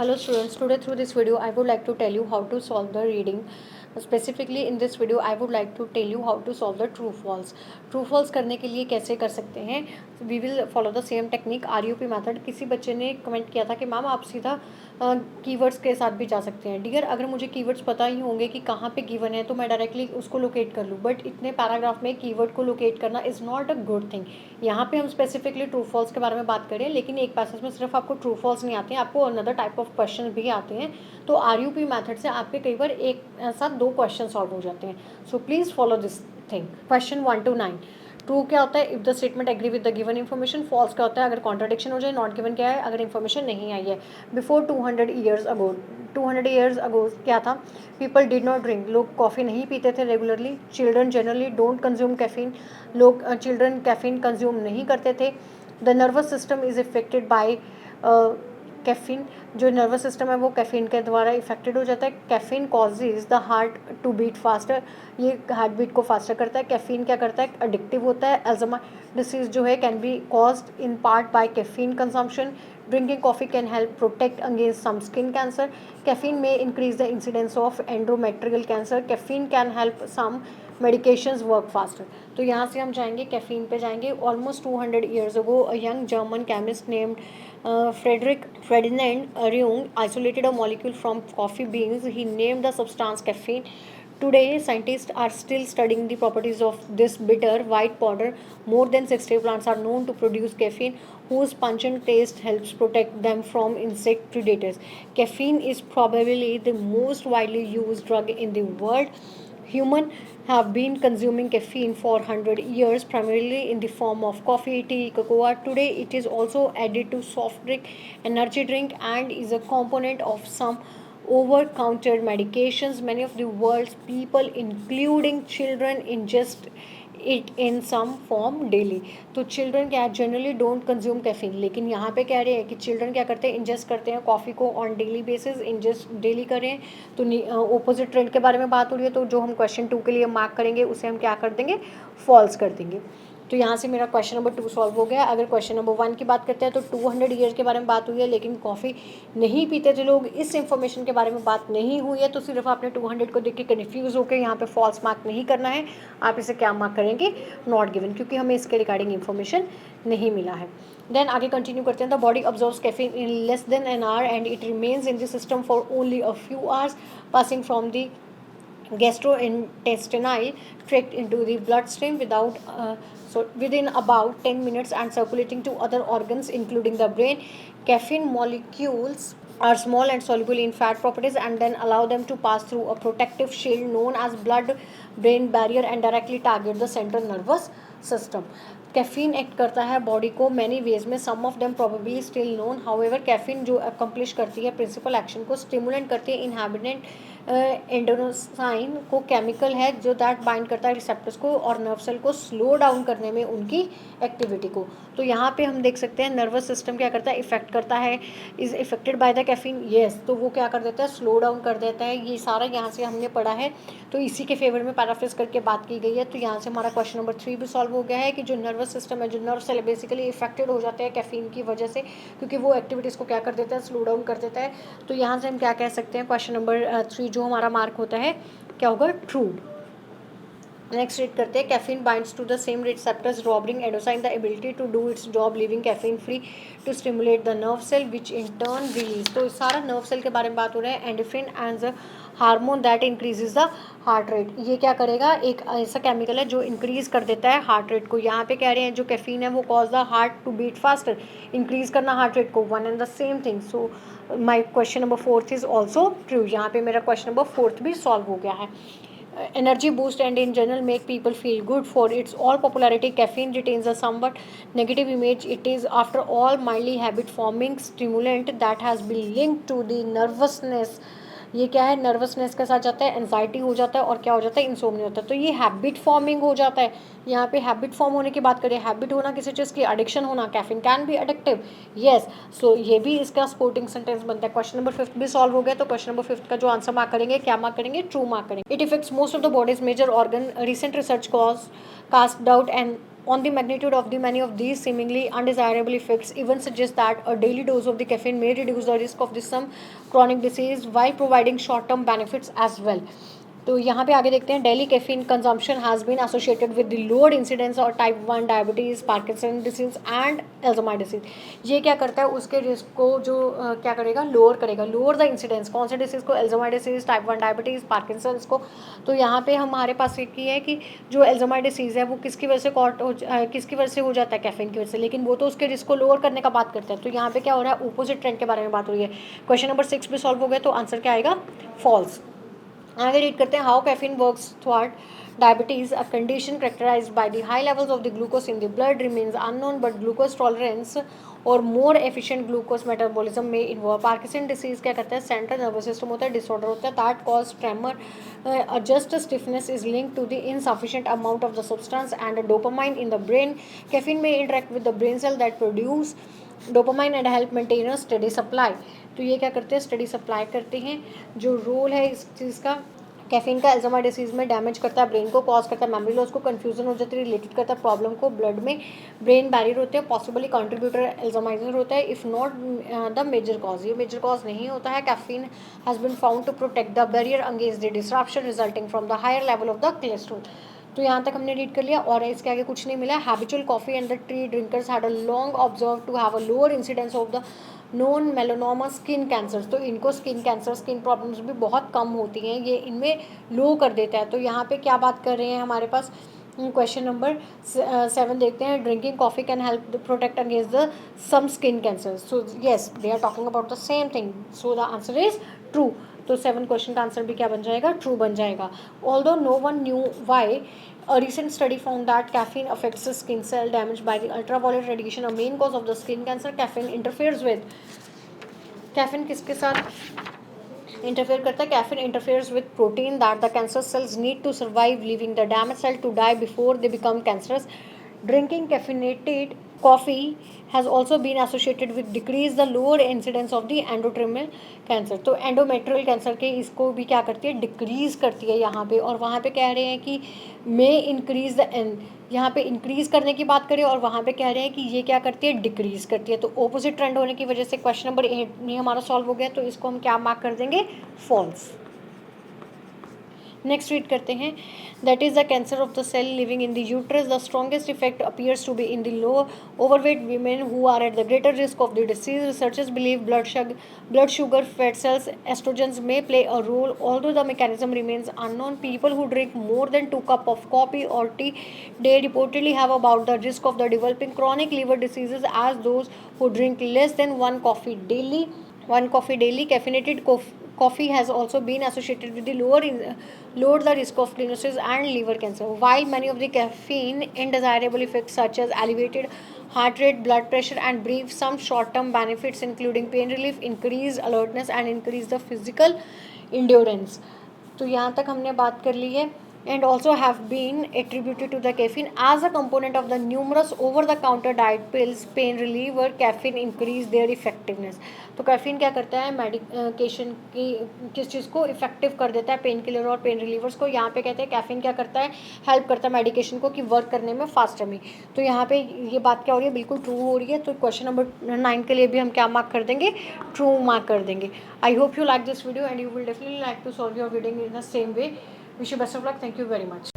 Hello students, today through this video I would like to tell you how to solve the reading. Specifically in this video I would like to tell you how to solve the true false. True false करने के लिए कैसे कर सकते हैं? We will follow the same technique RUP method. किसी बच्चे ने कमेंट किया था कि मैम आप सीधा कीवर्ड्स के साथ भी जा सकते हैं. डियर, अगर मुझे कीवर्ड्स पता ही होंगे कि कहाँ पे गिवन है तो मैं डायरेक्टली उसको लोकेट कर लूँ, बट इतने पैराग्राफ में कीवर्ड को लोकेट करना is not a good thing. यहाँ पे हम स्पेसिफिकली ट्रू फॉल्स के बारे में बात करें, लेकिन एक पैसेज में सिर्फ आपको ट्रू फॉल्स नहीं आते हैं, आपको अनदर टाइप ऑफ क्वेश्चन भी आते हैं. तो RUP मैथड से आपके कई बार एक साथ दो क्वेश्चन सॉल्व हो जाते हैं. So please follow this thing. Question 1 to 9. True क्या होता है? If the statement agree with the given information. False क्या होता है? अगर कॉन्ट्राडिक्शन हो जाए. नॉट गिवन क्या है? अगर इन्फॉर्मेशन नहीं आई है. Before 200 years ago. 200 years ago क्या था? People did not drink. लोग कॉफ़ी नहीं पीते थे regularly. Children generally don't consume caffeine. लोग चिल्ड्रन कैफीन कंज्यूम नहीं करते थे. The nervous system is affected by caffeine. जो नर्वस सिस्टम है वो कैफीन के द्वारा इफेक्टेड हो जाता है. Caffeine causes the heart to beat faster. ये हार्ट बीट को फास्टर करता है. कैफीन क्या करता है? एडिक्टिव होता है. एल्जाइमर डिसीज जो है can be caused in part by caffeine consumption. Drinking coffee can help protect against some skin cancer. Caffeine may increase the incidence of endometrial cancer. Caffeine can help some medications work faster. तो यहाँ से हम जाएंगे caffeine पे जाएंगे. Almost 200 years ago a young German chemist named Frederick Ferdinand Rung isolated a molecule from coffee beans. He named the substance caffeine. Today, scientists are still studying the properties of this bitter white powder. More than 60 plants are known to produce caffeine, whose pungent taste helps protect them from insect predators. Caffeine is probably the most widely used drug in the world. Humans have been consuming caffeine for 100 years, primarily in the form of coffee, tea, cocoa. Today, it is also added to soft drink, energy drink, and is a component of some over-counter medications. Many of the world's people, including children, ingest it in some form daily. तो children क्या है? Generally don't consume caffeine. लेकिन यहाँ पे कह रहे हैं कि चिल्ड्रन क्या करते हैं? इंजेस्ट करते हैं कॉफ़ी को on daily basis. Ingest daily कर रहे हैं. तो ओपोजिट ट्रेंड के बारे में बात हो रही है. तो जो हम क्वेश्चन 2 के लिए मार्क करेंगे उसे हम क्या कर देंगे? फॉल्स कर देंगे. तो यहाँ से मेरा क्वेश्चन नंबर 2 सॉल्व हो गया. अगर क्वेश्चन नंबर 1 की बात करते हैं तो 200 ईयर के बारे में बात हुई है, लेकिन कॉफ़ी नहीं पीते थे लोग. इस इन्फॉर्मेशन के बारे में बात नहीं हुई है. तो सिर्फ आपने 200 को देख के कन्फ्यूज़ होकर यहाँ पे फॉल्स मार्क नहीं करना है. आप इसे क्या मार्क करेंगे? नॉट गिवन, क्योंकि हमें इसके रिगार्डिंग इन्फॉर्मेशन नहीं मिला है. देन आगे कंटिन्यू करते हैं. The body observes caffeine in less than an hour and it remains in the system for only a few hours, passing from the gastrointestinal tract into the bloodstream within about 10 minutes and circulating to other organs including the brain. Caffeine molecules are small and soluble in fat properties and then allow them to pass through a protective shield known as blood brain barrier and directly target the central nervous system. Caffeine act करता है body को many ways में. Some of them probably still known. However caffeine जो accomplish करती है principal action को stimulant करती है इनहैबिटेंट एंडोसाइन को. केमिकल है जो दैट बाइंड करता है रिसेप्टर्स को और नर्व सेल को स्लो डाउन करने में उनकी एक्टिविटी को. तो यहाँ पे हम देख सकते हैं नर्वस सिस्टम क्या करता है? इफेक्ट करता है. Is affected by the caffeine. Yes. तो वो क्या कर देता है? स्लो डाउन कर देता है. ये सारा यहाँ से हमने पढ़ा है. तो इसी के फेवर में पैराफ्रेज करके बात की गई है. तो यहाँ से हमारा क्वेश्चन नंबर 3 भी सॉल्व हो गया है कि जो नर्वस सिस्टम है, जो नर्व सेल बेसिकली इफेक्टेड हो जाते हैं कैफीन की वजह से, क्योंकि वो एक्टिविटीज़ को क्या कर देता है? स्लो डाउन कर देता है. तो यहाँ से हम क्या कह सकते हैं? क्वेश्चन नंबर 3 जो हमारा मार्क होता है क्या होगा? ट्रू. नेक्स्ट रीड करते हैं. Caffeine binds to the same receptors robbing adenosine the ability to do its job, leaving caffeine free to stimulate the nerve cell which in turn release. तो सारा नर्व सेल के बारे में बात हो रहा है. Endorphin and the hormone that increases the heart rate. ये क्या करेगा? एक ऐसा केमिकल है जो इंक्रीज कर देता है हार्ट रेट को. यहाँ पे कह रहे हैं जो कैफीन है वो cause the heart to beat faster, increase करना हार्ट रेट को. One and the same thing. So my question number 4 is also true. यहाँ पे मेरा क्वेश्चन नंबर 4 भी सॉल्व हो गया है. Energy boost and in general make people feel good. For its all popularity, caffeine retains a somewhat negative image. It is after all mildly habit forming stimulant that has been linked to the nervousness. ये क्या है? Nervousness के साथ जाता है, anxiety हो जाता है और क्या हो जाता है? इंसोम्निया होता है. तो ये हैबिट फॉर्मिंग हो जाता है. यहाँ पे हैबिट फॉर्म होने की बात करें. हैबिट होना किसी चीज़ की, एडिक्शन होना. Caffeine can be addictive. Yes. So ये भी इसका सपोर्टिंग सेंटेंस बनता है. क्वेश्चन नंबर 5 भी सॉल्व हो गया. तो क्वेश्चन नंबर 5 का जो आंसर मार्क करेंगे, क्या मार्क करेंगे? ट्रू मार्क करेंगे. It affects most of the body's major organ. Recent research cast doubt and on the magnitude of the many of these seemingly undesirable effects even suggest that a daily dose of the caffeine may reduce the risk of this some chronic disease while providing short term benefits as well. तो यहाँ पे आगे देखते हैं daily caffeine consumption has been associated with the lower incidence और type 1 diabetes Parkinson disease and Alzheimer disease. ये क्या करता है उसके रिस्क को जो क्या करेगा लोअर करेगा, लोअर द इंसिडेंस कौन से डिसीज़ को, Alzheimer disease, type 1 diabetes, Parkinson's को। तो यहाँ पे हमारे पास एक ही है कि जो एल्जाइमर डिसीज़ है वो किसकी वजह से किसकी वजह से हो जाता है, कैफीन की वजह से, लेकिन वो तो उसके रिस्क को लोअर करने का बात करता है। तो यहाँ पे क्या हो रहा है, अपोजिट ट्रेंड के बारे में बात हो रही है। क्वेश्चन नंबर 6 भी सॉल्व हो गया, तो आंसर क्या आएगा, फॉल्स। आगे रीड करते हैं, हाउ कैफीन वर्क्स थ्वाट diabetes, a condition characterized by the high levels of the glucose in the blood remains unknown but glucose tolerance और मोर एफिशिएंट ग्लूकोज मेटाबॉलिज्म में इन्वॉल्व। पार्किंसन डिसीज क्या करता है, central nervous system होता है, disorder होता है that cause tremor, just stiffness is linked to the insufficient amount of the substance and dopamine in the brain. Caffeine may interact with the brain cell that produce dopamine and help maintain a steady supply. तो ये क्या करते हैं, study supply करते हैं। जो role है इस चीज़ का, कैफीन का एल्जाइमर डिसीज में डैमेज करता है ब्रेन को, कॉज करता है मेमोरी लॉस को, कन्फ्यूजन हो जाती है, रिलेटेड करता है प्रॉब्लम को, ब्लड में ब्रेन बैरियर होते हैं, पॉसिबली कंट्रीब्यूटर एल्जाइमर होता है, if not the major cause. ये मेजर कॉज नहीं होता है। Caffeine has been found to protect the barrier against the disruption resulting from the higher level of the cholesterol. तो यहाँ तक हमने रीड कर लिया और इसके आगे कुछ नहीं मिला। Habitual coffee and the tea drinkers had a long observe to have a lower incidence of the non melanoma skin cancer. तो इनको स्किन कैंसर, स्किन प्रॉब्लम्स भी बहुत कम होती हैं, ये इनमें लो कर देता है। तो यहाँ पे क्या बात कर रहे हैं हमारे पास, क्वेश्चन नंबर 7 देखते हैं, drinking coffee can help protect against the some skin cancer. So yes, they are talking about the same thing, so the answer is true. तो 7 क्वेश्चन का आंसर भी क्या बन जाएगा, ट्रू बन जाएगा। Although no one knew why, a recent study found that caffeine affects the skin cell damage by the ultraviolet radiation, a main cause of the skin cancer. Caffeine किसके साथ interfere करता है, caffeine interferes with protein that the cancer cells need to survive, leaving the damage cell to die before they become cancerous. Drinking caffeinated coffee has also been associated with decrease the lower incidence of the endometrial cancer। तो endometrial cancer के इसको भी क्या करती है, decrease करती है यहाँ पे। और वहाँ पे कह रहे हैं कि मे इंक्रीज द, यहाँ पे इंक्रीज करने की बात करें और वहाँ पे कह रहे हैं कि ये क्या करती है, डिक्रीज करती है। तो ऑपोजिट ट्रेंड होने की वजह से क्वेश्चन नंबर 8 नहीं हमारा सॉल्व हो गया, तो इसको हम क्या मार्क कर देंगे, फॉल्स। नेक्स्ट रीड करते हैं, that is the cancer of the cell living in the uterus. The strongest effect appears to be in the low overweight women who are at the greater risk of the disease. Researchers believe blood sugar, fat cells, estrogens may play a role, although the mechanism remains unknown. People who drink more than 2 cups of coffee or tea they reportedly have about the risk of the developing chronic liver diseases as those who drink less than 1 coffee daily. Caffeinated coffee has also been associated with the lower the risk of stenosis and liver cancer. While many of the caffeine undesirable effects such as elevated heart rate, blood pressure and brief some short-term benefits including pain relief, increased alertness and increase the physical endurance। तो यहाँ तक हमने बात कर ली है। and also have been attributed to the caffeine as a component of the numerous over-the-counter diet pills, pain reliever. Caffeine increase their effectiveness। तो caffeine क्या करता है, मेडिकेशन की किस चीज़ को इफेक्टिव कर देता है, पेन किलर और पेन रिलीवर्स को। यहाँ पे कहते हैं कैफीन क्या करता है, हेल्प करता है मेडिकेशन को कि वर्क करने में फास्टर में। तो यहाँ पे ये बात क्या हो रही है, बिल्कुल ट्रू हो रही है। तो क्वेश्चन नंबर 9 के लिए भी हम क्या मार्क कर देंगे, ट्रू मार्क कर देंगे। I hope you like this video and you will definitely like to solve your reading in the same way. Wish you best of luck. Thank you very much.